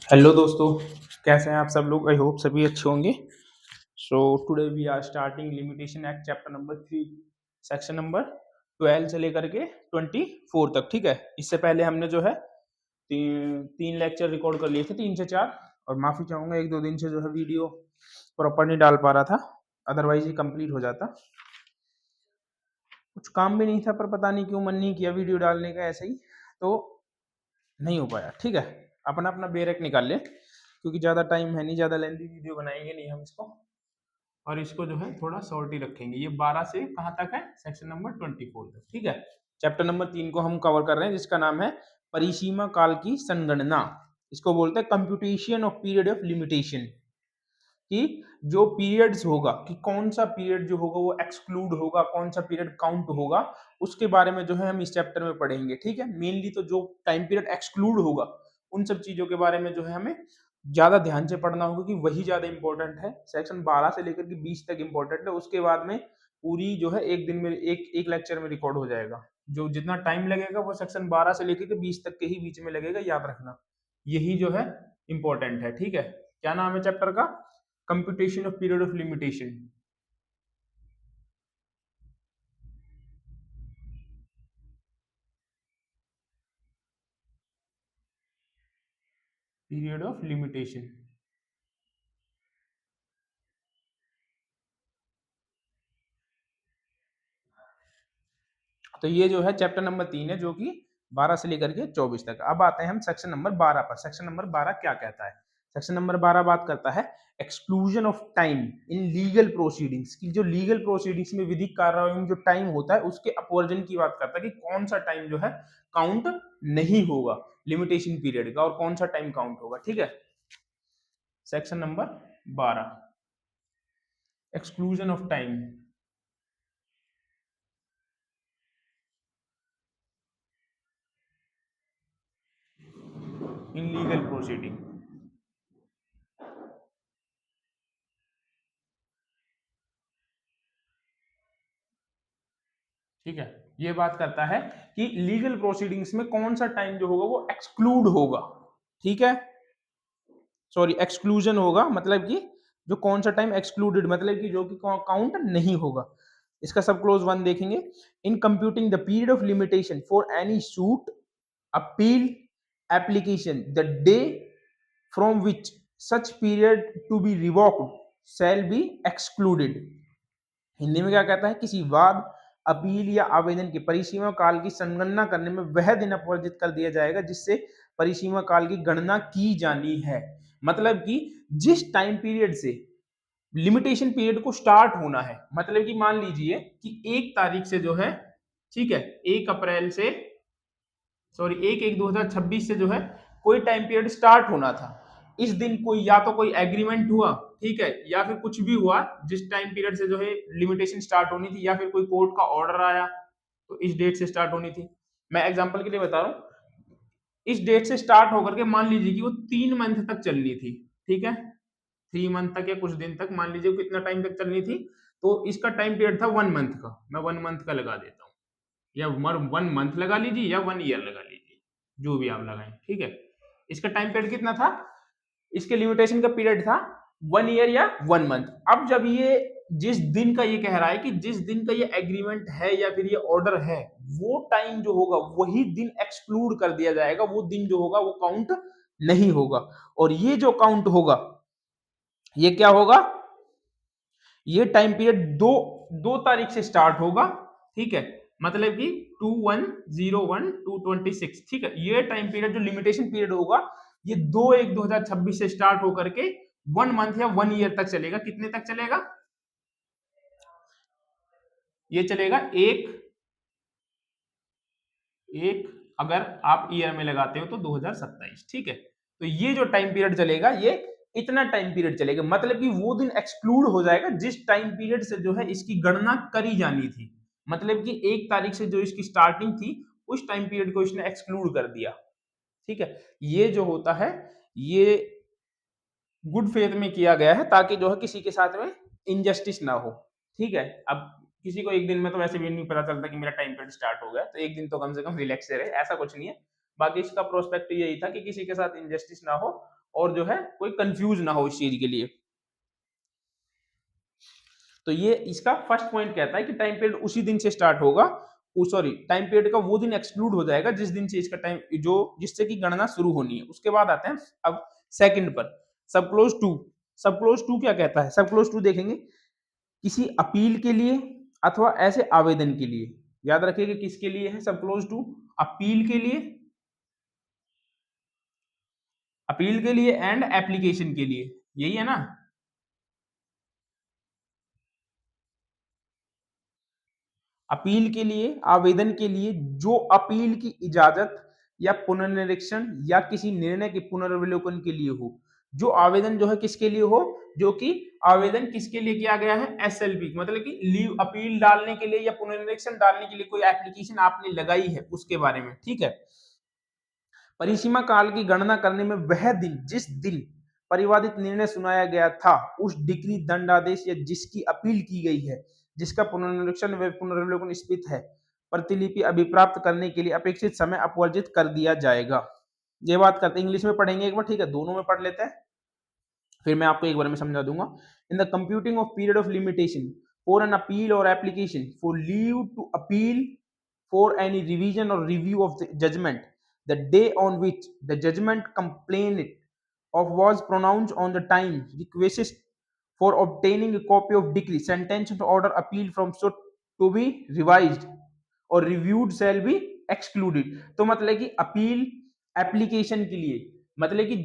Hello दोस्तों, कैसे हैं आप सब लोग। आई होप सभी अच्छे होंगे। So today we are starting limitation act chapter number 3, section number 12 से लेकर के 24 तक। ठीक है, इससे पहले हमने जो है तीन लेक्चर रिकॉर्ड कर लिए थे, 3 से 4। और माफ़ी चाहूँगा, एक दो दिन से जो है वीडियो प्रॉपर नहीं डाल पा रहा था, अदरवाइज ये कंप्लीट हो जाता। कुछ काम भी नहीं था, पर पता नहीं क्यों मन नहीं किया वीडियो डालने का, ऐसे ही तो नहीं हो पाया। ठीक है, अपना अपना बेरक निकाल ले, क्योंकि ज़्यादा टाइम है नहीं, ज़्यादा लेंथी वीडियो बनाएंगे नहीं हम इसको। और इसको जो है थोड़ा शॉर्ट ही रखेंगे। ये 12 से कहाँ तक है, सेक्शन नंबर 24 तक। ठीक है, चैप्टर नंबर 3 को हम कवर कर रहे हैं, जिसका नाम है परिसीमा काल की संगणना। इसको बोलते हैं computation of period of limitation. कि जो पीरियड्स होगा, कि कौन सा पीरियड जो होगा वो एक्सक्लूड होगा, कौन सा पीरियड काउंट होगा, उसके बारे में जो है हम इस चैप्टर में पढ़ेंगे। ठीक है, मेनली तो जो टाइम पीरियड एक्सक्लूड होगा उन सब चीजों के बारे में जो है हमें ज्यादा ध्यान से पढ़ना होगा, कि वही ज्यादा इंपॉर्टेंट है। सेक्शन 12 से लेकर के 20 तक इंपॉर्टेंट है। उसके बाद में पूरी जो है एक दिन में एक लेक्चर में रिकॉर्ड हो जाएगा। जो जितना टाइम लगेगा वो सेक्शन 12 से लेकर के 20 तक के ही बीच में लगेगा, याद रखना। यही जो है इंपॉर्टेंट है। ठीक है, क्या नाम है चैप्टर का? computation of period of limitation. Period of limitation. तो ये जो है चैप्टर नंबर 3 है, जो कि 12 से लेकर के 24 तक। अब आते हैं हम सेक्शन नंबर 12 पर। सेक्शन नंबर 12 क्या कहता है? सेक्शन नंबर 12 बात करता है exclusion of time in legal proceedings. की जो लीगल प्रोसीडिंग्स में विधिक कार्रवाई में जो टाइम होता है उसके अपवर्जन की बात करता है, कि कौन सा टाइम जो है काउंट नहीं होगा लिमिटेशन पीरियड का, और कौन सा टाइम काउंट होगा। ठीक है, section number 12, exclusion of time in legal proceeding. ठीक है, ये बात करता है कि लीगल प्रोसीडिंग्स में कौन सा टाइम जो होगा वो एक्सक्लूड होगा। ठीक है, सॉरी, एक्सक्लूजन होगा, मतलब कि जो कौन सा टाइम एक्सक्लूडेड, मतलब कि जो कि काउंट नहीं होगा। इसका सब क्लोज 1 देखेंगे। In computing the period of limitation for any suit, appeal, application, the day from which such period to be revoked shall be excluded. Hindi में क्या कहता है? किसी वाद, अपील या आवेदन की परिसीमा काल की संगणना करने में वह दिन अपवर्जित कर दिया जाएगा जिससे परिसीमा काल की गणना की जानी है। मतलब कि जिस टाइम पीरियड से लिमिटेशन पीरियड को स्टार्ट होना है, मतलब कि मान लीजिए कि 1 तारीख से जो है, ठीक है, 1 अप्रैल से, सॉरी 1/1/2026 से जो है कोई टाइम पीरियड स्टार्ट होना था। इस दिन कोई या तो कोई एग्रीमेंट हुआ, ठीक है, या फिर कुछ भी हुआ जिस टाइम पीरियड से जो है लिमिटेशन स्टार्ट होनी थी, या फिर कोई कोर्ट का ऑर्डर आया तो इस डेट से स्टार्ट होनी थी। मैं एग्जांपल के लिए बता रहा हूँ, इस डेट से स्टार्ट होकर के मान लीजिए कि वो 3 मंथ तक चलनी थी। ठीक है, 3 मंथ तक या कुछ दिन तक, मान लीजिए कितना टाइम तक चलनी थी, तो इसका टाइम पीरियड था 1 मंथ का। मैं 1 मंथ का लगा देता हूँ, या 1 मंथ लगा लीजिए या 1 ईयर लगा लीजिए, जो भी आप लगाएं। ठीक है, इसका टाइम पीरियड कितना था? इसके लिमिटेशन का पीरियड था 1 ईयर या 1 मंथ। अब जब ये जिस दिन का ये कह रहा है कि जिस दिन का ये एग्रीमेंट है या फिर ये ऑर्डर है, वो टाइम जो होगा वही दिन एक्सक्लूड कर दिया जाएगा। वो दिन जो होगा वो काउंट नहीं होगा। और ये जो काउंट होगा, ये क्या होगा? ये टाइम पीरियड दो तारीख से स्टार्ट होगा। ठीक है, मतलब कि 21/01/2026। ठीक है, ये टाइम पीरियड जो लिमिटेशन पीरियड होगा, ये 2/1/2026 से स्टार्ट होकर के 1 मंथ या 1 ईयर तक चलेगा। कितने तक चलेगा? ये चलेगा एक अगर आप ईयर में लगाते हो तो 2027। ठीक है, तो ये जो टाइम पीरियड चलेगा, ये इतना टाइम पीरियड चलेगा, मतलब कि वो दिन एक्सक्लूड हो जाएगा जिस टाइम पीरियड से जो है इसकी गणना करी जानी थी। मतलब कि 1 तारीख से जो इसकी स्टार्टिंग थी, उस टाइम पीरियड को इसने एक्सक्लूड कर दिया। ठीक है, ये जो होता है, ये गुड फेथ में किया गया है, ताकि जो है किसी के साथ में इनजस्टिस ना हो। ठीक है, अब किसी को एक दिन में तो वैसे भी नहीं पता चलता कि मेरा टाइम पीरियड स्टार्ट हो गया, तो एक दिन तो कम से कम रिलैक्स से रहे, ऐसा कुछ नहीं है। बाकी इसका प्रोस्पेक्ट यही था कि किसी के साथ इनजस्टिस ना हो, और जो है कोई कंफ्यूज ना हो इस चीज के लिए। तो ये इसका फर्स्ट पॉइंट कहता है कि टाइम पीरियड उसी दिन से स्टार्ट होगा, सॉरी टाइम पीरियड का वो दिन एक्सक्लूड हो जाएगा जिस दिन से इसका टाइम जो जिससे की गणना शुरू होनी है। उसके बाद आते हैं अब सेकंड पर, सब क्लोज टू। सब क्लोज टू क्या कहता है? सब क्लोज टू देखेंगे किसी अपील के लिए अथवा ऐसे आवेदन के लिए। याद रखिएगा किसके लिए है सब क्लोज टू? अपील के लिए, अपील के लिए एंड एप्लीकेशन के लिए, यही है ना। अपील के लिए, आवेदन के लिए, जो अपील की इजाजत या पुनर्निरीक्षण या किसी निर्णय के पुनर्विलोकन के लिए हो। जो आवेदन जो है किसके लिए हो? जो कि आवेदन किसके लिए किया गया है? एसएलपी, मतलब कि लीव अपील डालने के लिए या पुनर्निरीक्षण डालने के लिए कोई एप्लीकेशन आपने लगाई है उसके बारे में, ठीक है। परिसीमा काल की गणना करने में वह दिन जिस दिन परिवादित निर्णय सुनाया गया था, उस डिक्री, दंडादेश या जिसकी अपील की गई है, जिसका पुनर्निरीक्षण व पुनर्विलोकन स्थित है, प्रतिलिपि अभिप्राप्त करने के लिए अपेक्षित समय अपवर्जित कर दिया जाएगा। ये बात करते हैं, इंग्लिश में पढ़ेंगे एक बार, ठीक है, दोनों में पढ़ लेते हैं, फिर मैं आपको एक बार में समझा दूंगा। In the computing of period of limitation for an appeal और application for leave to appeal for any revision or review of the judgment, the day on which the judgment complained of was pronounced on the time requested for obtaining a copy of decree, sentence or order appeal from suit to be revised or reviewed shall be excluded। तो मतलब कि appeal application के लिए, मतलब कि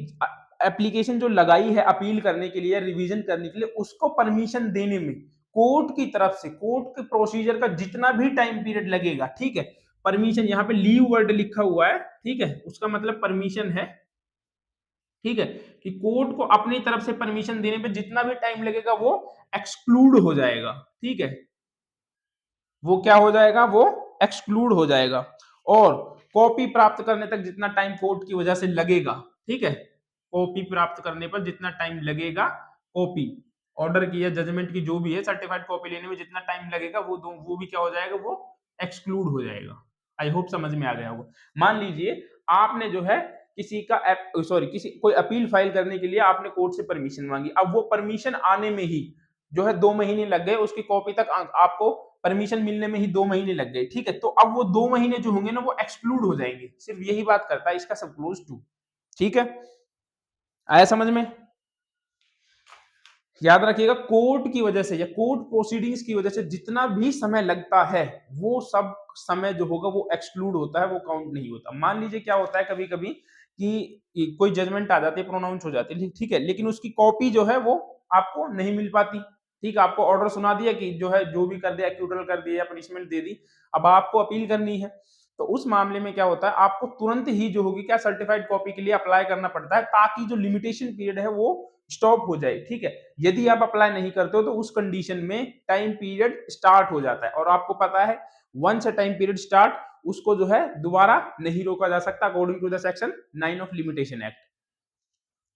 application जो लगाई है अपील करने के लिए, रिवीजन करने के लिए, उसको परमिशन देने में कोर्ट की तरफ से, कोर्ट के प्रोसीजर का जितना भी टाइम पीरियड लगेगा, ठीक है, परमिशन, यहाँ पे लीव वर्ड लिखा हुआ है, ठीक है, उसका मतलब परमिशन है, ठीक है, कि कोर्ट को अपनी तरफ से परमिशन देने पे जितना भी टाइम लगेगा वो एक्सक्लूड हो जाएगा, ठीक है, वो क्या हो जाएगा? वो एक्सक्लूड हो जाएगा। और कॉपी प्राप्त करने तक जितना टाइम कोर्ट की वजह से लगेगा, ठीक है, कॉपी प्राप्त करने पर जितना टाइम लगेगा, कॉपी ऑर्डर की या जजमेंट की जो भी है, सर्टिफाइड कॉपी लेने में जितना टाइम लगेगा वो भी क्या हो जाएगा? वो एक्सक्लूड हो जाएगा। आई होप समझ में आ गया होगा। मान लीजिए आपने जो है किसी का सॉरी किसी कोई अपील फाइल करने के लिए आपने कोर्ट से परमिशन मांगी, अब वो परमिशन आने में ही जो है 2 महीने लग गए, उसकी कॉपी तक आपको परमिशन मिलने में ही 2 महीने लग गए, ठीक है, तो अब वो 2 महीने जो होंगे ना वो एक्सक्लूड हो जाएंगे। सिर्फ यही बात करता है इसका सब क्लोज टू, ठीक है, आया समझ में? याद रखिएगा कोर्ट की वजह से या कोर्ट प्रोसीडिंग्स की वजह से जितना भी समय लगता है वो सब समय जो होगा वो एक्सक्लूड होता है, वो काउंट नहीं होता। मान लीजिए क्या होता है कभी कभी कि कोई जजमेंट आ जाती है, प्रोनाउंस हो जाती है, ठीक है, लेकिन उसकी कॉपी जो है वो आपको नहीं मिल पाती, ठीक है, आपको ऑर्डर सुना दिया कि जो है जो भी कर दिया, एक्यूटल कर दिया, पनिशमेंट दे दी, अब आपको अपील करनी है, तो उस मामले में क्या होता है, आपको तुरंत ही जो होगी क्या सर्टिफाइड कॉपी के लिए अप्लाई करना पड़ता है ताकि जो लिमिटेशन पीरियड है वो स्टॉप हो जाए, ठीक है। यदि आप अप्लाई नहीं करते हो तो उस कंडीशन में टाइम पीरियड स्टार्ट हो जाता है, और आपको पता है once a time period start, उसको जो है दोबारा नहीं रोका जा सकता according to the section 9 of limitation act,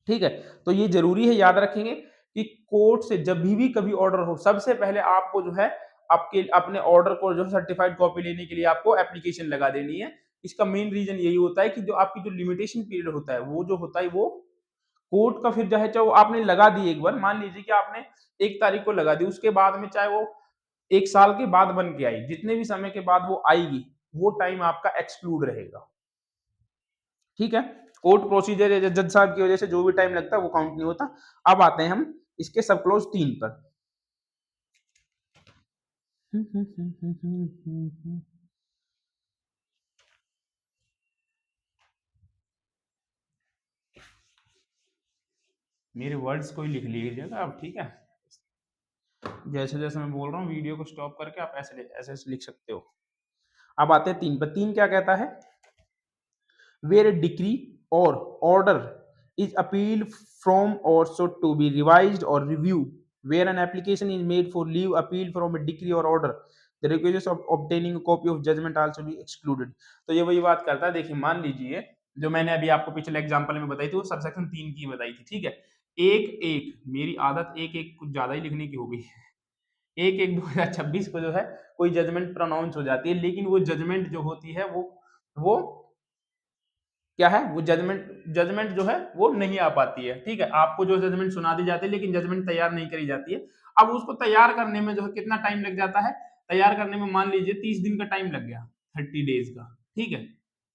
ठीक है। तो ये जरूरी है, याद रखेंगे कि कोर्ट से जब भी कभी ऑर्डर हो, सबसे पहले आपको जो है आपके अपने ऑर्डर को जो सर्टिफाइड कॉपी लेने के लिए आपको एप्लीकेशन लगा देनी है। इसका मेन रीजन यही होता है कि जो आपकी जो लिमिटेशन पीरियड होता है वो जो होता है वो कोर्ट का फिर चाहे चाहे वो आपने लगा दी एक बार, मान लीजिए कि आपने 1 तारीख को लगा दी, उसके बाद में चाहे वो 1 साल के बाद बन के आई, जितने भी समय के बाद वो आएगी, वो टाइम आपका एक्सक्लूड रहेगा, ठीक है। कोर्ट प्रोसीजर या जज साहब की वजह से जो भी टाइम लगता है वो काउंट नहीं होता। अब आते हैं हम इसके सब क्लोज 3 पर। मेरे वर्ड्स को ही लिख लीजिएगा आप, ठीक है, जैसे जैसे मैं बोल रहा हूँ वीडियो को स्टॉप करके आप ऐसे ऐसे लिख सकते हो। अब आते हैं 3 पर। 3 क्या कहता है? where a decree or order is appealed from or sought to be revised or reviewed, where an application is made for leave appeal from a decree or order, the requisites of obtaining a copy of judgment also be excluded। तो ये वही बात करता है, देखिए मान लीजिए जो मैंने अभी आपको पिछले एग्जांपल में बताई थी वो सबसेक्शन 3 की बताई थी, ठीक है। एक एक मेरी आदत एक एक कुछ ज्यादा ही लिखने की हो गई, 1/1/2026 को जो है कोई जजमेंट प्रोनाउंस हो जाती है, लेकिन वो जजमेंट जो होती है वो क्या है वो जजमेंट जो है वो नहीं आ पाती है। ठीक है, आपको जो जजमेंट सुना दी जाती है लेकिन जजमेंट तैयार नहीं करी जाती है। अब उसको तैयार करने में जो है कितना टाइम लग जाता है, तैयार करने में मान लीजिए 30 दिन का टाइम लग गया, 30 डेज का। ठीक है,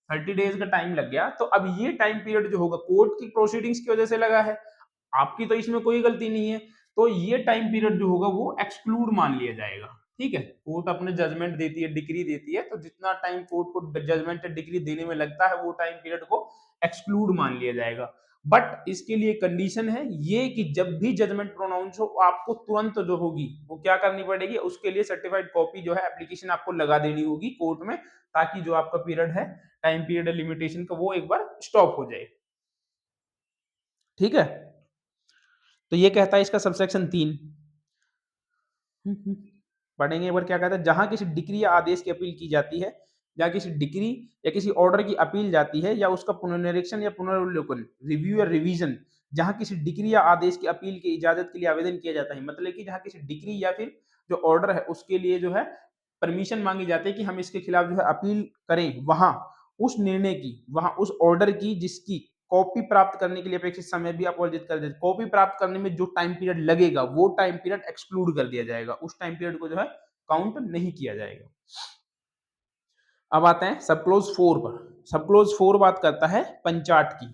30 डेज का टाइम लग गया, तो अब ये टाइम पीरियड जो होगा कोर्ट की प्रोसीडिंग्स की वजह से लगा है, आपकी तो इसमें कोई गलती नहीं है, तो ये टाइम पीरियड जो होगा वो एक्सक्लूड मान लिया जाएगा। ठीक है, कोर्ट अपने जजमेंट देती है, डिग्री देती है, तो जितना टाइम कोर्ट को जजमेंट डिग्री देने में लगता है वो टाइम पीरियड को एक्सक्लूड मान लिया जाएगा। बट इसके लिए कंडीशन है ये कि जब भी जजमेंट प्रोनाउंस हो आपको तुरंत जो होगी वो क्या करनी पड़ेगी, उसके लिए सर्टिफाइड कॉपी जो है एप्लीकेशन आपको लगा देनी होगी कोर्ट में, ताकि जो आपका पीरियड है टाइम पीरियड लिमिटेशन का वो एक बार स्टॉप हो जाए। ठीक है, तो ये कहता है इसका सबसेक्शन 3। पढ़ेंगे एक बार क्या कहता है, जहां किसी डिक्री या आदेश की अपील की जाती है, जहां किसी डिक्री या किसी ऑर्डर की अपील जाती है या उसका पुनर्निरीक्षण या पुनर्वलोकन, रिव्यू या रिवीजन, जहां किसी डिक्री या आदेश की अपील की इजाजत के लिए आवेदन किया जाता है, मतलब कि जहां किसी डिक्री या फिर जो ऑर्डर है उसके लिए जो है परमिशन मांगी जाती है कि हम इसके खिलाफ जो है अपील करें, वहां उस निर्णय की, वहां उस ऑर्डर की जिसकी कॉपी प्राप्त करने के लिए अपेक्षित समय भी आप वर्जित कर देते। कॉपी प्राप्त करने में जो टाइम पीरियड लगेगा वो टाइम पीरियड एक्सक्लूड कर दिया जाएगा, उस टाइम पीरियड को जो है काउंट नहीं किया जाएगा। अब आते हैं सब क्लोज 4 पर। सब क्लोज 4 बात करता है पंचाट की।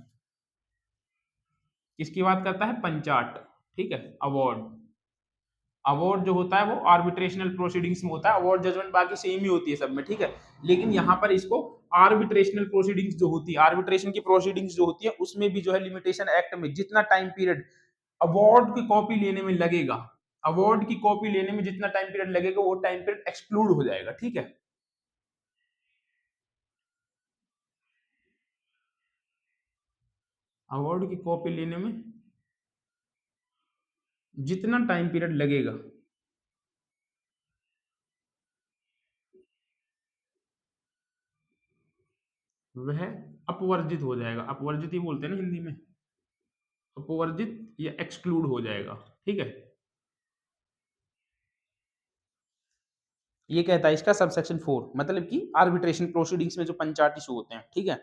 किसकी बात करता है? पंचाट। ठीक है, अवार्ड। अवार्ड जो होता है वो आर्बिट्रेशनल प्रोसीडिंग्स में होता है, अवार्ड जजमेंट बाकी सेम ही होती है सब में। ठीक है, लेकिन यहाँ पर इसको आर्बिट्रेशनल प्रोसीडिंग्स जो होती है, आर्बिट्रेशन की प्रोसीडिंग्स जो होती है उसमें भी जो है लिमिटेशन एक्ट में जितना टाइम पीरियड अवार्ड की कॉपी लेने में लगेगा, अवार्ड की कॉपी लेने में जितना टाइम पीरियड लगेगा वो टाइम पीरियड एक्सक्लूड हो जाएगा। ठीक है, अवार्ड की कॉपी लेने में जितना टाइम पीरियड लगेगा वह अपवर्जित हो जाएगा। अपवर्जित ही बोलते हैं ना हिंदी में, अपवर्जित या एक्सक्लूड हो जाएगा। ठीक है, ये कहता है इसका सबसेक्शन 4, मतलब कि आर्बिट्रेशन प्रोसीडिंग्स में जो पंचायत इशू होते हैं। ठीक है,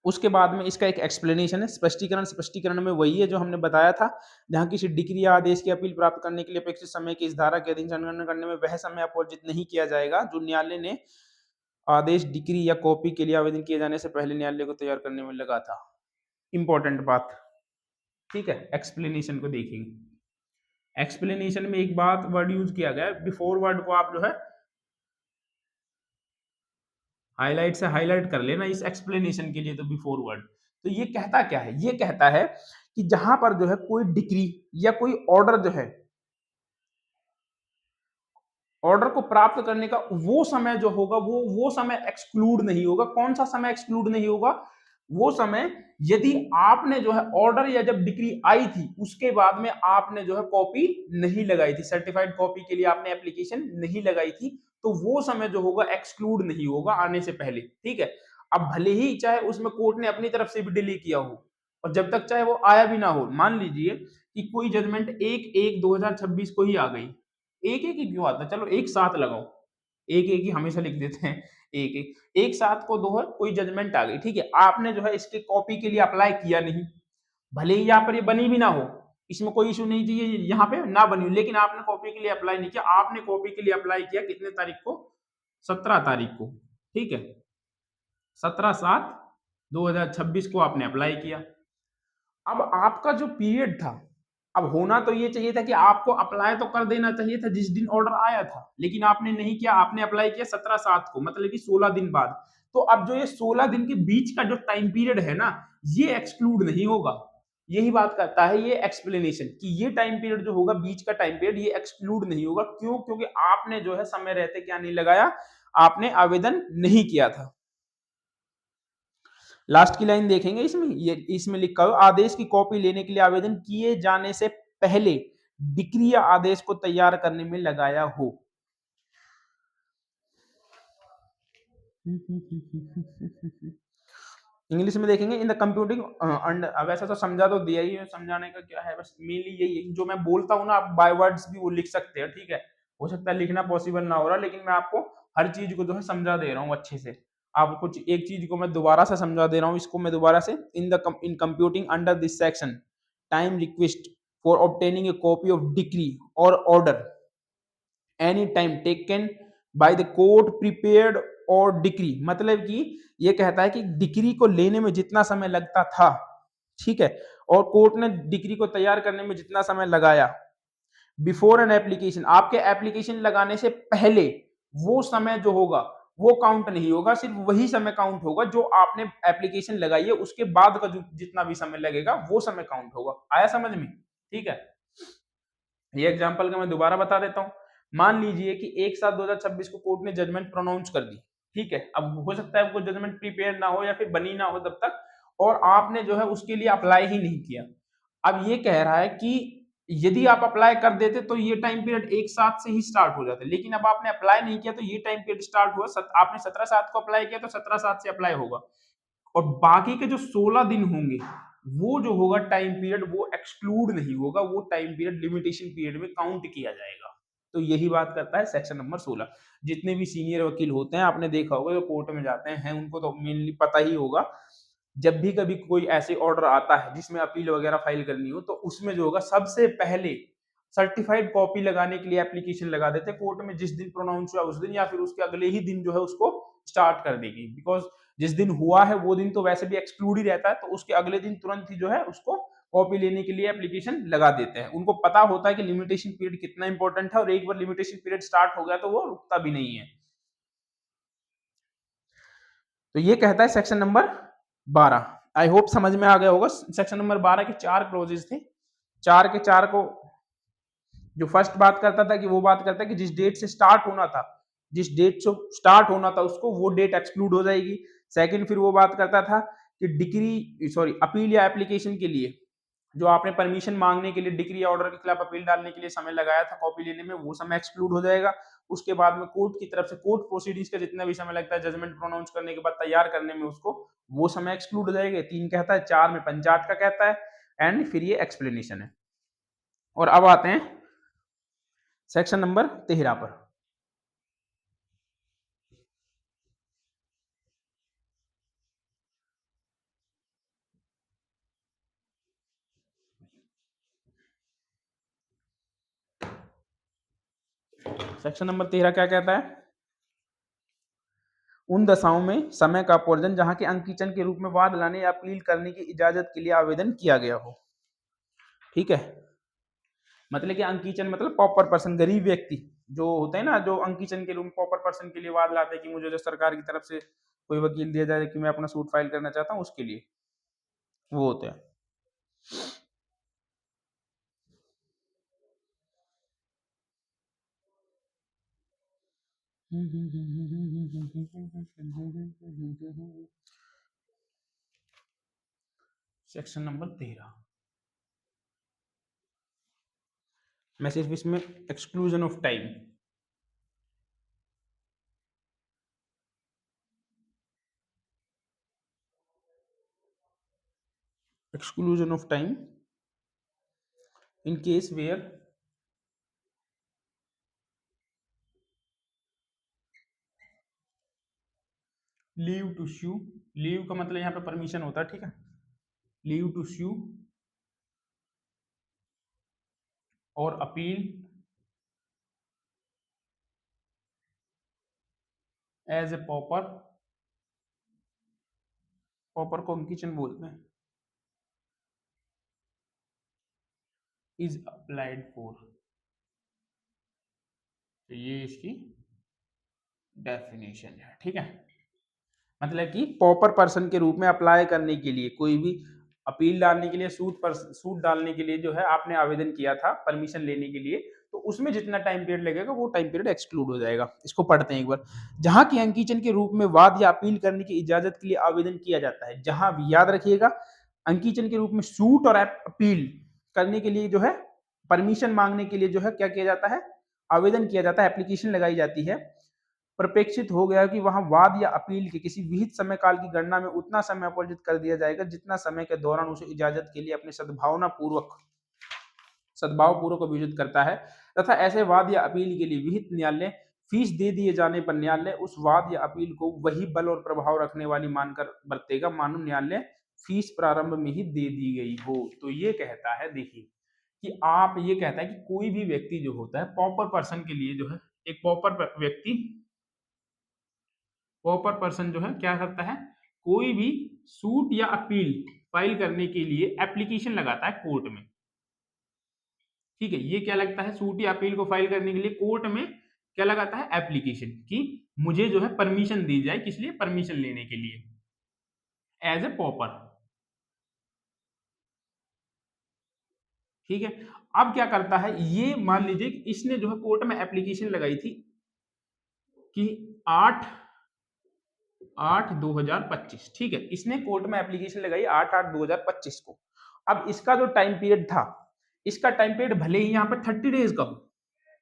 उसके बाद में इसका एक एक्सप्लेनेशन है, स्पष्टीकरण। स्पष्टीकरण में वही है जो हमने बताया था, जहां किसी डिग्री या आदेश की अपील प्राप्त करने के लिए अपेक्षित समय की इस धारा के अधीन संगणना करने में वह समय अपवर्जित नहीं किया जाएगा जो न्यायालय ने आदेश, डिग्री या कॉपी के लिए आवेदन किए जाने से पहले न्यायालय को तैयार करने में लगा था। इंपॉर्टेंट बात। ठीक है, एक्सप्लेनेशन को देखेंगे। एक्सप्लेनेशन में एक बात वर्ड यूज किया गया है, बिफोर वर्ड को आप जो है हाईलाइट से हाईलाइट कर लेना इस एक्सप्लेनेशन के लिए। तो बिफोर वर्ड तो ये कहता क्या है, ये कहता है कि जहां पर जो है कोई डिक्री या कोई ऑर्डर जो है, ऑर्डर को प्राप्त करने का वो समय जो होगा वो समय एक्सक्लूड नहीं होगा। कौन सा समय एक्सक्लूड नहीं होगा? वो समय यदि आपने जो है ऑर्डर या जब डिक्री आई थी उसके बाद में आपने जो है कॉपी नहीं लगाई थी, सर्टिफाइड कॉपी के लिए आपने एप्लीकेशन नहीं लगाई थी, तो वो समय जो होगा एक्सक्लूड नहीं होगा आने से पहले। ठीक है, अब भले ही चाहे उसमें कोर्ट ने अपनी तरफ से भी डिले किया हो और जब तक चाहे वो आया भी ना हो, मान लीजिए कि कोई जजमेंट 1/1/2026 को ही आ गई, एक एक ही क्यों आता है, चलो एक साथ लगाओ, एक एक ही हमेशा लिख देते हैं, एक एक एक साथ को दो है, कोई जजमेंट आ गई। ठीक है, आपने जो है इसके कॉपी के लिए अप्लाई किया नहीं, भले ही यहाँ पर ये बनी भी ना हो, इसमें कोई इशू नहीं चाहिए यहाँ पे ना बनी हो, लेकिन आपने कॉपी के लिए अप्लाई नहीं किया। आपने कॉपी के लिए अप्लाई किया कितने तारीख को? 17 तारीख को। ठीक है, 17/7/2026 को आपने अप्लाई किया। अब आपका जो पीरियड था, अब होना तो ये चाहिए था कि आपको अप्लाई तो कर देना चाहिए था जिस दिन ऑर्डर आया था, लेकिन आपने नहीं किया, आपने अप्लाई किया 17/7 को, मतलब कि 16 दिन बाद। तो अब जो ये 16 दिन के बीच का जो टाइम पीरियड है ना, ये एक्सक्लूड नहीं होगा। यही बात करता है ये एक्सप्लेनेशन कि ये टाइम पीरियड जो होगा, बीच का टाइम पीरियड, ये एक्सक्लूड नहीं होगा। क्यों? क्योंकि आपने जो है समय रहते क्या नहीं लगाया, आपने आवेदन नहीं किया था। लास्ट की लाइन देखेंगे इसमें, ये इसमें लिखा हो आदेश की कॉपी लेने के लिए आवेदन किए जाने से पहले डिक्री या आदेश को तैयार करने में लगाया हो। इंग्लिश में देखेंगे इन द कंप्यूटिंग वैसा तो समझा तो दिया ही है, समझाने का क्या है, बस मेनली यही है जो मैं बोलता हूँ ना, आप बाय वर्ड्स भी वो लिख सकते हैं। ठीक है, हो सकता है लिखना पॉसिबल ना हो रहा, लेकिन मैं आपको हर चीज को जो है समझा दे रहा हूँ अच्छे से। आप कुछ एक चीज को मैं दोबारा से समझा दे रहा हूँ, इसको मैं दोबारा से, in computing under this section time request for obtaining a copy of decree और order any time taken by the court prepared और डिक्री, मतलब कि ये कहता है कि डिक्री को लेने में जितना समय लगता था, ठीक है, और कोर्ट ने डिक्री को तैयार करने में जितना समय लगाया, बिफोर एन एप्लीकेशन, आपके एप्लीकेशन लगाने से पहले, वो समय जो होगा वो काउंट नहीं होगा, सिर्फ वही समय काउंट होगा जो आपने एप्लीकेशन लगाई है, उसके बाद का जो जितना भी समय लगेगा वो समय काउंट होगा। आया समझ में? ठीक है, ये एग्जांपल का मैं दोबारा बता देता हूँ। मान लीजिए कि 1/7/2026 को कोर्ट ने जजमेंट प्रोनाउंस कर दी, ठीक है, अब हो सकता है वो जजमेंट प्रिपेयर ना हो या फिर बनी ना हो तब तक, और आपने जो है उसके लिए अप्लाई ही नहीं किया। अब ये कह रहा है कि यदि आप अप्लाई कर देते तो ये टाइम पीरियड 1/7 से ही स्टार्ट हो जाता है, लेकिन अब आपने अप्लाई नहीं किया तो ये टाइम पीरियड स्टार्ट हुआ, आपने 17/7 को अप्लाई किया तो 17/7 से अप्लाई होगा, और बाकी के जो 16 दिन होंगे वो जो होगा टाइम पीरियड वो एक्सक्लूड नहीं होगा, वो टाइम पीरियड लिमिटेशन पीरियड में काउंट किया जाएगा। तो यही बात करता है सेक्शन नंबर 16। जितने भी सीनियर वकील होते हैं, आपने देखा होगा जो कोर्ट में जाते हैं, उनको तो मेनली पता ही होगा, जब भी कभी कोई ऐसे ऑर्डर आता है जिसमें अपील वगैरह फाइल करनी हो, तो उसमें जो होगा सबसे पहले सर्टिफाइड कॉपी लगाने के लिए एप्लीकेशन लगा देते कोर्ट में, जिस दिन प्रोनाउंस हुआ उस दिन या फिर उसके अगले ही दिन जो है उसको स्टार्ट कर देगी, बिकॉज जिस दिन हुआ है वो दिन तो वैसे भी एक्सक्लूड ही रहता है, तो उसके अगले दिन तुरंत ही जो है उसको कॉपी लेने के लिए एप्लीकेशन लगा देते हैं। उनको पता होता है कि लिमिटेशन पीरियड कितना इंपॉर्टेंट है, और एक बार लिमिटेशन पीरियड स्टार्ट हो गया तो वो रुकता भी नहीं है। तो ये कहता है सेक्शन नंबर 12। आई होप समझ में आ गया होगा। सेक्शन नंबर 12 के 4 क्लोजेस थे, 4 के 4 को जो फर्स्ट बात करता था कि वो बात करता है कि जिस डेट से स्टार्ट होना था, जिस डेट से स्टार्ट होना था उसको, वो डेट एक्सक्लूड हो जाएगी। सेकंड फिर वो बात करता था कि डिक्री सॉरी अपील या एप्लीकेशन के लिए जो आपने परमिशन मांगने के लिए डिक्री या ऑर्डर के खिलाफ अपील डालने के लिए समय लगाया था कॉपी लेने में, वो समय एक्सक्लूड हो जाएगा। उसके बाद में कोर्ट की तरफ से कोर्ट प्रोसीडिंग्स का जितना भी समय लगता है जजमेंट प्रोनाउंस करने के बाद तैयार करने में उसको, वो समय एक्सक्लूड हो जाएगा। 3 कहता है, 4 में पंचायत का कहता है, एंड फिर ये एक्सप्लेनेशन है। और अब आते हैं सेक्शन नंबर 13 पर। सेक्शन नंबर 13 क्या कहता है? उन दशाओं में समय का अपवर्जन जहां के अंगकीचन के रूप में वाद लाने या अपील करने की इजाजत के लिए आवेदन किया गया हो। ठीक है, मतलब कि अंगकीचन मतलब पॉपर पर्सन, गरीब व्यक्ति जो होते हैं ना, जो अंगकीचन के रूप में पॉपर पर्सन के लिए वाद लाते हैं कि मुझे जो सरकार की तरफ से कोई वकील दिया जाए कि मैं अपना सूट फाइल करना चाहता हूँ, उसके लिए वो होते हैं। सेक्शन नंबर 13 मैं सिर्फ इसमें exclusion of time, exclusion of time in case where leave to sue, leave का मतलब यहाँ पे परमिशन होता है, ठीक है, लीव टू sue और appeal as a pauper, pauper को किचन बोलते हैं, इज अप्लाइड फॉर। तो ये इसकी डेफिनेशन है, ठीक है, मतलब कि पॉपर पर्सन के रूप में अप्लाई करने के लिए, कोई भी अपील डालने के लिए, सूट डालने के लिए जो है आपने आवेदन किया था परमिशन लेने के लिए, तो उसमें जितना टाइम पीरियड लगेगा वो टाइम पीरियड एक्सक्लूड हो जाएगा। इसको पढ़ते हैं एक बार। जहां की अंगकीचन के रूप में वाद या अपील करने की इजाजत के लिए आवेदन किया जाता है, जहां भी याद रखिएगा अंगकीचन के रूप में सूट और अपील करने के लिए जो है, परमिशन मांगने के लिए जो है क्या किया जाता है, आवेदन किया जाता है, एप्लीकेशन लगाई जाती है। प्रपेक्षित हो गया कि वहां वाद या अपील के किसी विहित समय काल की गणना में उतना समय अपवर्जित कर दिया जाएगा जितना समय के दौरान उसे इजाजत के लिए अपने सद्भाव पूर्वक अभियोजित करता है, तथा ऐसे वाद या अपील के लिए विहित न्यायालय फीस दे दिए जाने पर न्यायालय उस वाद या अपील को वही बल और प्रभाव रखने वाली मानकर बरतेगा मानो न्यायालय फीस प्रारंभ में ही दे दी गई हो। तो ये कहता है, देखिए कि आप, ये कहता है कि कोई भी व्यक्ति जो होता है प्रॉपर पर्सन के लिए जो है, एक प्रॉपर व्यक्ति, प्रॉपर पर्सन जो है क्या करता है, कोई भी सूट या अपील फाइल करने के लिए एप्लीकेशन लगाता है कोर्ट में। ठीक है, ये क्या लगता है, सूट या अपील को फाइल करने के लिए कोर्ट में क्या लगाता है, एप्लीकेशन, कि मुझे जो है परमिशन दी जाए, किस लिए, परमिशन लेने के लिए, एज ए प्रॉपर। ठीक है, अब क्या करता है, ये मान लीजिए इसने जो है कोर्ट में एप्लीकेशन लगाई थी कि 8/8/2025, ठीक है, इसने कोर्ट में एप्लीकेशन लगाई 8/8/2025 को। अब इसका जो टाइम पीरियड था, इसका टाइम पीरियड भले ही यहाँ पर 30 डेज का हो,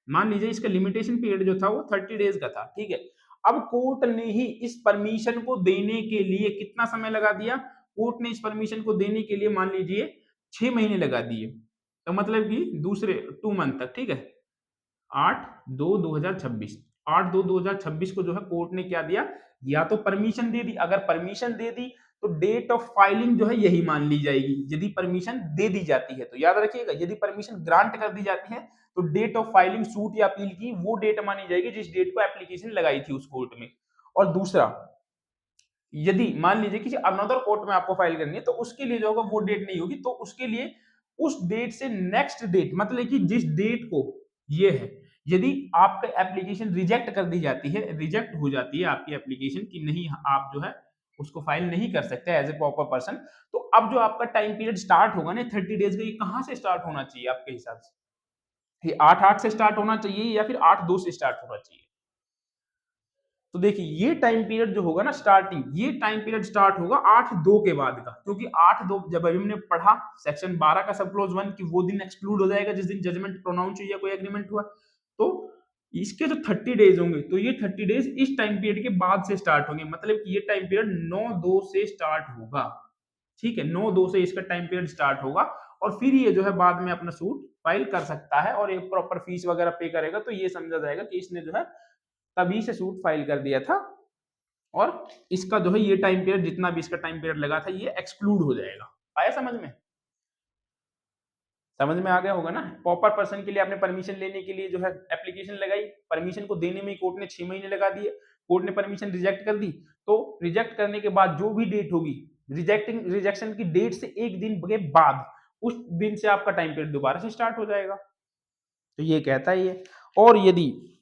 मान लीजिए इसका लिमिटेशन पीरियड जो था वो 30 डेज का था, ठीक है। अब कोर्ट ने ही इस परमिशन को देने के लिए कितना समय लगा दिया, कोर्ट ने इस परमिशन को देने के लिए मान लीजिए 6 महीने लगा दिए, तो मतलब कि दूसरे 2 मंथ तक, ठीक है। 8/2/2026, 8/2/2026 को जो है कोर्ट ने क्या दिया, या तो परमिशन दे दी, अगर परमिशन दे दी तो डेट ऑफ फाइलिंग जो है यही मान ली जाएगी, यदि परमिशन दे दी जाती है तो। याद रखिएगा, यदि परमिशन ग्रांट कर दी जाती है तो डेट ऑफ फाइलिंग सूट या अपील की वो डेट मानी जाएगी जिस डेट को एप्लीकेशन लगाई थी उस कोर्ट में। और दूसरा, यदि मान लीजिए किसी अनदर कोर्ट में आपको फाइल करनी है तो उसके लिए जो होगा वो डेट नहीं होगी, तो उसके लिए उस डेट से नेक्स्ट डेट, मतलब कि जिस डेट को ये है, यदि आपका एप्लीकेशन रिजेक्ट कर दी जाती है, रिजेक्ट हो जाती है आपकी एप्लीकेशन कि नहीं आप जो है उसको फाइल नहीं कर सकते एज ए प्रॉपर पर्सन, तो अब जो आपका टाइम पीरियड स्टार्ट होगा ना 30 डेज का, ये कहां से स्टार्ट होना चाहिए आपके हिसाब से, ये 8/8 से स्टार्ट होना चाहिए या फिर 8/2 से स्टार्ट होना चाहिए। तो देखिए ये टाइम पीरियड जो होगा ना स्टार्टिंग, ये टाइम पीरियड स्टार्ट होगा 8/2 के बाद का, क्योंकि 8/2 जब अभी हमने पढ़ा सेक्शन 12 का सब क्लॉज 1 कि वो दिन एक्सक्लूड हो जाएगा जिस दिन जजमेंट प्रोनाउंस हुई या कोई एग्रीमेंट हुआ, तो इसके जो 30 डेज होंगे तो ये 30 डेज इस टाइम पीरियड के बाद से स्टार्ट होंगे, मतलब कि ये टाइम पीरियड 9/2 से स्टार्ट होगा। ठीक है, 9/2 से इसका टाइम पीरियड स्टार्ट होगा और फिर ये जो है बाद में अपना सूट फाइल कर सकता है और एक प्रॉपर फीस वगैरह पे करेगा, तो ये समझा जाएगा कि इसने जो है तभी से सूट फाइल कर दिया था और इसका जो है ये टाइम पीरियड, जितना भी इसका टाइम पीरियड लगा था, ये एक्सक्लूड हो जाएगा। आया समझ में? समझ में आ गया होगा ना। प्रॉपर पर्सन के लिए आपने परमिशन लेने के लिए जो है एप्लीकेशन लगाई, परमिशन को देने में कोर्ट ने 6 महीने लगा दिए, कोर्ट ने परमिशन रिजेक्ट कर दी, तो रिजेक्ट करने के बाद जो भी डेट होगी, रिजेक्शन की डेट से एक दिन के बाद उस दिन से आपका टाइम पीरियड दोबारा से स्टार्ट हो जाएगा। तो ये कहता है ये। और यदि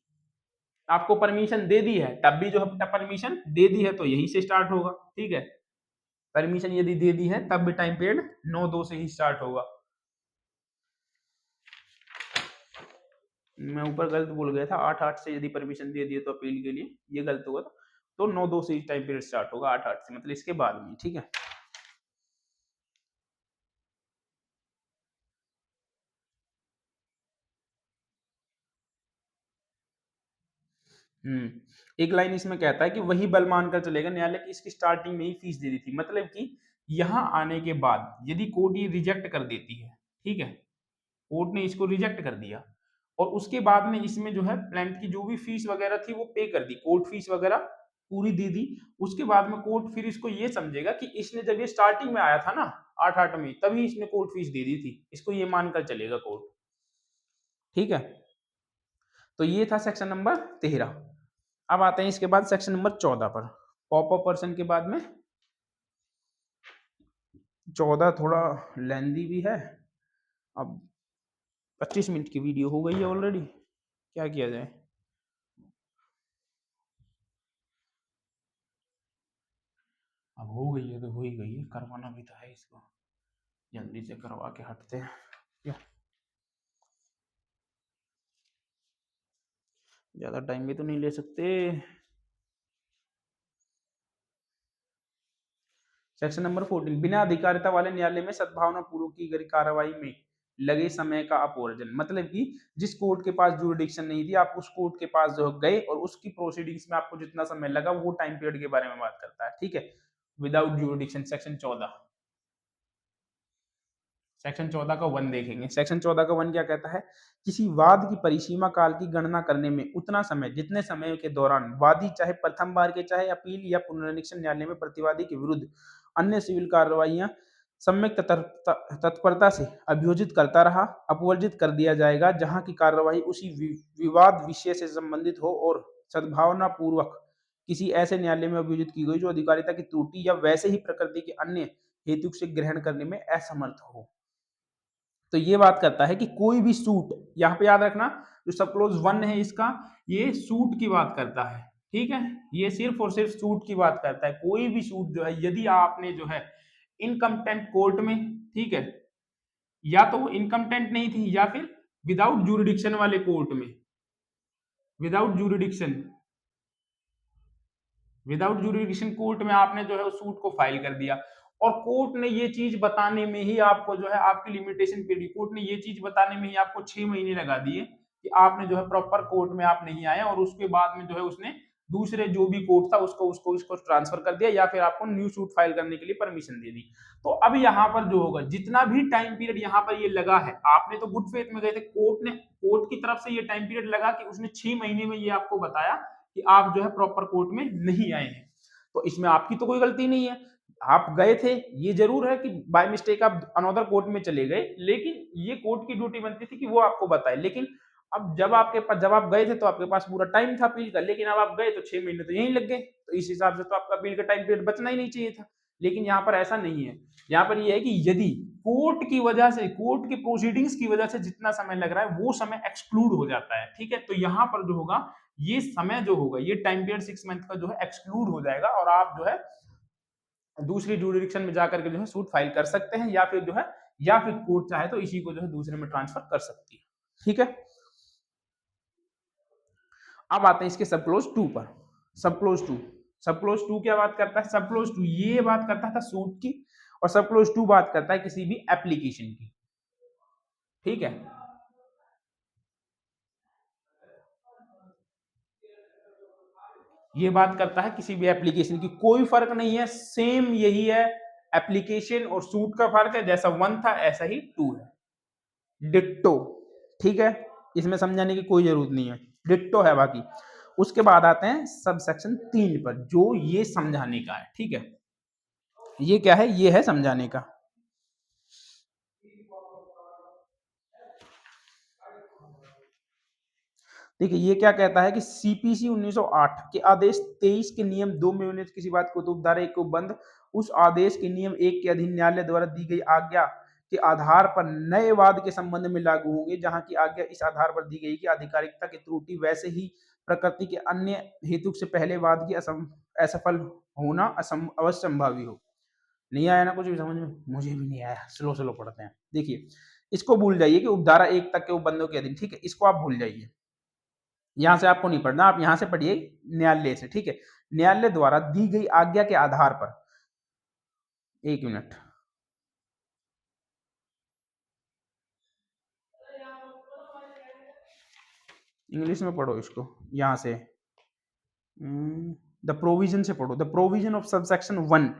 आपको परमिशन दे दी है तब भी जो है परमिशन दे दी है तो यही से स्टार्ट होगा, ठीक है। परमिशन यदि दे दी है तब भी टाइम पीरियड 9/2 से ही स्टार्ट होगा। मैं ऊपर गलत बोल गया था, 8/8 से यदि परमिशन दे दिए तो अपील के लिए, ये गलत होगा था, तो 9/2 से ही टाइम पीरियड स्टार्ट होगा, 8/8 से मतलब इसके बाद में, ठीक है। एक लाइन इसमें कहता है कि वही बल मानकर चलेगा न्यायालय की इसकी स्टार्टिंग में ही फीस दे दी थी, मतलब कि यहाँ आने के बाद यदि कोर्ट ये रिजेक्ट कर देती है, ठीक है, कोर्ट ने इसको रिजेक्ट कर दिया और उसके बाद में इसमें जो है प्लांट की जो भी फीस वगैरह थी वो पे कर दी, कोर्ट फीस वगैरह पूरी दे दी। उसके बाद में कोर्ट फिर इसको ये समझेगा कि इसने जब ये स्टार्टिंग में आया था ना 8/8 में, तभी इसने कोर्ट फीस दे दी थी, इसको ये मानकर चलेगा कोर्ट, ठीक है। तो ये था सेक्शन नंबर 13। अब आते हैं इसके बाद सेक्शन नंबर 14 पर। पॉप पर्सन के बाद में 14 थोड़ा लेंदी भी है। अब 25 मिनट की वीडियो हो गई है ऑलरेडी, क्या किया जाए। अब हो गई है तो हो ही गई है, करवाना भी तो है इसको, जल्दी से करवा के हटते हैं क्या, ज्यादा टाइम भी तो नहीं ले सकते। सेक्शन नंबर 14, बिना अधिकारिता वाले न्यायालय में सद्भावना पूर्वक की गई कार्रवाई में लगे समय का अपवर्जन, मतलब कि जिस कोर्ट के पास जुरिडिक्शन नहीं थी आप उस कोर्ट के पास जो गए और उसकी प्रोसीडिंग्स में आपको जितना समय लगा वो टाइम पीरियड के बारे में बात करता है, ठीक है। Without jurisdiction section 14। सेक्शन 14 का 1 देखेंगे। सेक्शन 14 का 1 क्या कहता है? किसी वाद की परिसीमा काल की गणना करने में उतना समय जितने समय के दौरान वादी चाहे प्रथम बार के चाहे अपील या पुनरीक्षण न्यायालय में प्रतिवादी के विरुद्ध अन्य सिविल कार्रवाइयां सम्यक तत्परता से अभियोजित करता रहा, अपवर्जित कर दिया जाएगा, जहां की कार्रवाई उसी विवाद विषय से संबंधित हो और सद्भावना पूर्वक किसी ऐसे न्यायालय में अभियोजित की गई जो अधिकारिता की त्रुटि या वैसे ही प्रकृति के अन्य हेतु से ग्रहण करने में असमर्थ हो। तो ये बात करता है कि कोई भी सूट, यहाँ पे याद रखना जो सब क्लोज 1 है इसका, ये सूट की बात करता है, ठीक है, ये सिर्फ और सिर्फ सूट की बात करता है। कोई भी सूट जो है, यदि आपने जो है इनकम्पेटेंट कोर्ट में, ठीक है, या तो वो इनकम्पेटेंट नहीं थी या फिर विदाउट जूरिडिक्शन वाले कोर्ट में, विदाउट जूरिडिक्शन कोर्ट में आपने जो है उस सूट को फाइल कर दिया और कोर्ट ने ये चीज बताने में ही आपको जो है आपकी लिमिटेशन पीरियड, कोर्ट ने ये चीज बताने में ही आपको 6 महीने लगा दिए कि आपने जो है प्रॉपर कोर्ट में आप नहीं आए और उसके बाद में जो है उसने दूसरे जो भी कोर्ट था उसको इसको ट्रांसफर कर दिया या फिर आपको न्यू सूट फाइल करने के लिए परमिशन दे दी। तो अब यहाँ पर जो होगा, जितना भी टाइम पीरियड यहाँ पर ये लगा है, आपने तो गुड फेथ में गए थे, कोर्ट की तरफ से ये टाइम पीरियड लगा कि उसने 6 महीने में ये आपको बताया कि आप जो है प्रॉपर कोर्ट में नहीं आए हैं, तो इसमें आपकी तो कोई गलती नहीं है, आप गए थे। ये जरूर है कि बाय मिस्टेक आप अनदर कोर्ट में चले गए, लेकिन ये कोर्ट की ड्यूटी बनती थी कि वो आपको बताए। लेकिन अब जब आप गए थे तो आपके पास पूरा टाइम था अपील का, लेकिन अब आप गए तो 6 महीने तो यहीं लग गए, तो इस हिसाब से तो आपका अपील का टाइम पीरियड बचना ही नहीं चाहिए था। लेकिन यहाँ पर ऐसा नहीं है, यहाँ पर ये है कि यदि कोर्ट की वजह से, कोर्ट की प्रोसीडिंग्स की वजह से जितना समय लग रहा है वो समय एक्सक्लूड हो जाता है, ठीक है, तो यहाँ पर जो होगा, ये समय जो होगा, ये टाइम पीरियड 6 मंथ का जो है एक्सक्लूड हो जाएगा और आप जो है दूसरी जुरिडिक्शन में जाकर के जो है सूट फाइल कर सकते हैं, या फिर जो है, या फिर कोर्ट चाहे तो इसी को जो है दूसरे में ट्रांसफर कर सकती है, ठीक है। अब आते हैं इसके सब क्लोज 2 पर। सब क्लोज 2 क्या बात करता है? सब क्लोज 2 ये बात करता था सूट की, और सब क्लोज 2 बात करता है किसी भी एप्लीकेशन की, ठीक है। ये बात करता है किसी भी एप्लीकेशन की, कोई फर्क नहीं है, सेम यही है, एप्लीकेशन और सूट का फर्क है, जैसा 1 था ऐसा ही 2 है, डिट्टो, ठीक है, इसमें समझाने की कोई जरूरत नहीं है, डिट्टो है बाकी। उसके बाद आते हैं सब सेक्शन 3 पर, जो ये समझाने का है, ठीक है, ये क्या है? ये है समझाने का। देखिए ये क्या कहता है कि सीपीसी 1908 के आदेश 23 के नियम 2 में उन्हें किसी बात को तो धारा 1 को बंद उस आदेश के नियम 1 के अधीन न्यायालय द्वारा दी गई आज्ञा के आधार पर नए वाद के संबंध में लागू होंगे, जहां की आज्ञा इस आधार पर दी गई कि आधिकारिकता की त्रुटि वैसे ही प्रकृति के अन्य हेतु से पहले वाद की असफल होना अवश्य संभावी हो। नहीं आया ना कुछ भी समझ में? मुझे भी नहीं आया, स्लो स्लो पढ़ते हैं। देखिए इसको भूल जाइए कि उपधारा 1 तक के उपबंधों के अधीन, ठीक है, इसको आप भूल जाइए, यहां से आपको नहीं पढ़ना, आप यहां से पढ़िए न्यायालय से, ठीक है, न्यायालय द्वारा दी गई आज्ञा के आधार पर, एक मिनट, इंग्लिश में पढ़ो इसको, यहां से द प्रोविजन से पढ़ो, the provision of subsection 1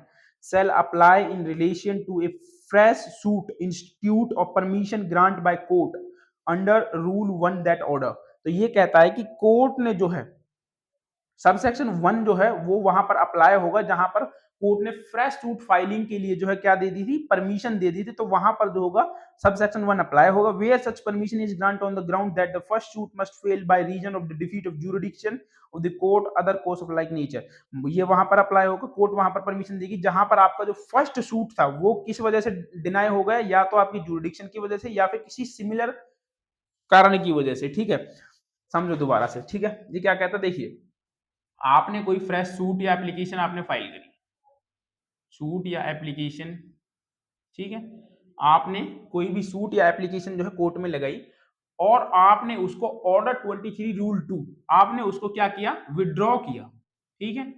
shall apply in relation to a fresh suit institute of permission grant by court under rule 1 that order। तो ये कहता है कि कोर्ट ने जो है सबसेक्शन 1 जो है वो वहां पर अप्लाई होगा जहां पर कोर्ट ने फ्रेश सूट फाइलिंग के लिए जो है क्या दे दी थी? परमिशन दे दी थी, तो वहां पर जो होगा सबसेक्शन 1 अप्लाई होगा। Where such permission is grant on the ground that the first suit must fail by reason of the defeat of jurisdiction of the court other course of like nature. ये वहां पर apply होगा, court वहां पर permission देगी जहां पर आपका जो फर्स्ट सूट था वो किस वजह से डिनाई हो गया, या तो आपकी जुरिडिक्शन की वजह से या फिर किसी सिमिलर कारण की वजह से, ठीक है। समझो दोबारा से, ठीक है, ये क्या कहता है? देखिए आपने कोई फ्रेश सूट या एप्लीकेशन आपने फाइल करी, सूट या एप्लीकेशन, ठीक है, आपने कोई भी सूट या एप्लीकेशन जो है कोर्ट में लगाई और आपने उसको ऑर्डर 23 रूल 2 आपने उसको क्या किया? विड्रॉ किया, ठीक है,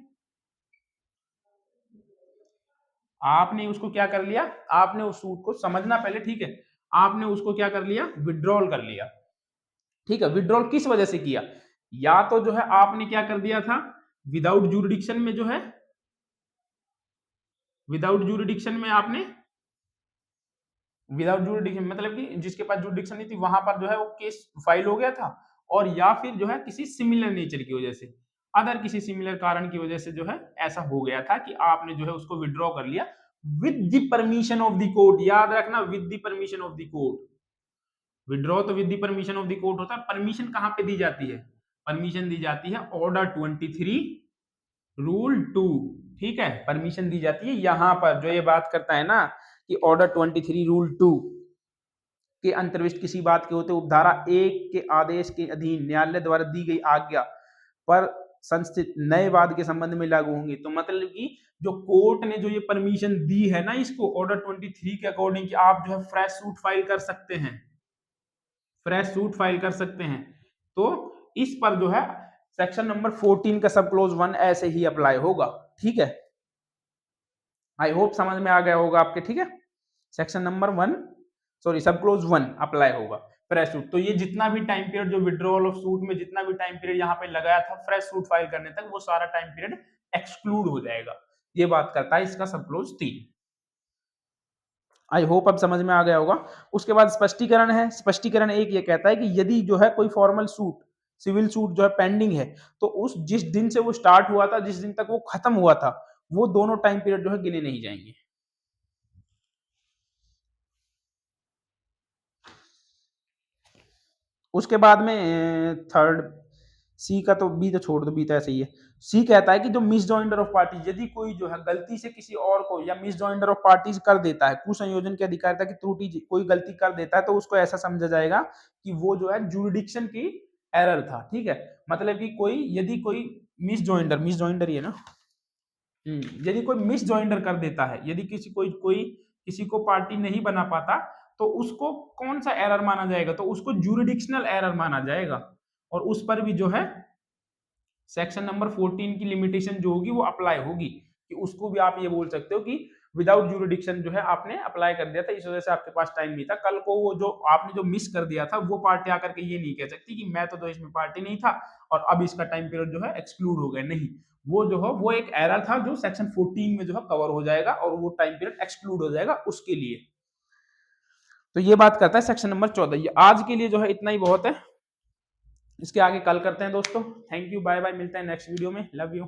आपने उसको क्या कर लिया? आपने उस सूट को समझना पहले, ठीक है, आपने उसको क्या कर लिया? विड्रॉल कर लिया, ठीक है। विड्रॉल किस वजह से किया? या तो जो है आपने क्या कर दिया था, विदाउट जुरिडिक्शन में जो है, विदाउट जुरिडिक्शन में आपने विदाउट जुरिडिक्शन मतलब कि जिसके पास जुरिडिक्शन नहीं थी वहां पर जो है वो केस फाइल हो गया था, और या फिर जो है किसी सिमिलर नेचर की वजह से, अदर किसी सिमिलर कारण की वजह से जो है ऐसा हो गया था कि आपने जो है उसको विड्रॉ कर लिया with the permission of the court. याद रखना, with the permission of the court. Withdraw तो with the permission of the court होता है। परमिशन कहां पे दी जाती है? परमिशन दी जाती है ऑर्डर 23 रूल 2। ठीक है, परमिशन दी जाती है यहां पर, जो ये बात करता है ना कि ऑर्डर 23 रूल 2 के अंतर्विष्ट किसी बात के होते उपधारा 1 के आदेश के अधीन न्यायालय द्वारा दी गई आज्ञा पर संस्थित नए वाद के संबंध में लागू होंगे। तो मतलब कि जो कोर्ट ने जो ये परमिशन दी है ना इसको ऑर्डर 23 के अकॉर्डिंग कि आप जो है फ्रेश सूट फाइल कर सकते हैं, फ्रेश सूट फाइल कर सकते हैं, तो इस पर जो है सेक्शन नंबर 14 का सब क्लोज 1 ऐसे ही अप्लाई होगा। ठीक है, आई होप समझ में आ गया होगा आपके। ठीक है, सेक्शन नंबर 1 सॉरी सब क्लोज 1 अप्लाई होगा फ्रेश सूट। तो ये जितना भी टाइम पीरियड जो विड्रॉल ऑफ सूट में जितना भी टाइम पीरियड यहाँ पे लगाया था फ्रेश सूट फाइल करने तक, वो सारा टाइम पीरियड एक्सक्लूड हो जाएगा। ये बात करता है इसका सब क्लोज 3। आई होप अब समझ में आ गया होगा। उसके बाद स्पष्टीकरण है। स्पष्टीकरण 1 ये कहता है कि यदि जो है कोई फॉर्मल सूट सिविल सूट जो है पेंडिंग है, तो उस जिस दिन से वो स्टार्ट हुआ था जिस दिन तक वो खत्म हुआ था, वो दोनों टाइम पीरियड जो है गिने नहीं जाएंगे। उसके बाद में थर्ड सी का तो बी तो छोड़ दो, बी तो ऐसे ही है। सी कहता है कि जो मिस जॉइंडर ऑफ पार्टीज, यदि कोई जो है गलती से किसी और को या मिस जॉइंडर ऑफ पार्टीज कर देता है, कुसंयोजन की अधिकारिता की त्रुटि कोई गलती कर देता है, तो उसको ऐसा समझा जाएगा कि वो जो है जुरिडिक्शन की एरर था। ठीक है, मतलब कि कोई यदि कोई मिस जॉइंडर ही है ना, यदि कोई मिस जॉइंडर कर देता है, यदि कोई किसी को पार्टी नहीं बना पाता, तो उसको कौन सा एरर माना जाएगा? तो उसको जुरिडिक्शनल एरर माना जाएगा, और उस पर भी जो है सेक्शन नंबर 14 की लिमिटेशन जो होगी वो अप्लाई होगी, कि उसको भी आप ये बोल सकते हो कि विदाउट जुरिडिक्शन जो है आपने अप्लाई कर दिया था, इस वजह से आपके पास टाइम नहीं था। कल को वो जो आपने जो मिस कर दिया था वो पार्टी आकर के ये नहीं कह सकती कि मैं तो इसमें पार्टी नहीं था और अब इसका टाइम पीरियड जो है एक्सक्लूड हो गया। नहीं, वो जो है वो एक एरर था जो सेक्शन 14 में जो है कवर हो जाएगा और वो टाइम पीरियड एक्सक्लूड हो जाएगा उसके लिए। तो ये बात करता है सेक्शन नंबर 14। ये आज के लिए जो है इतना ही बहुत है, इसके आगे कल करते हैं दोस्तों। थैंक यू, बाय बाय, मिलते हैं नेक्स्ट वीडियो में। Love you.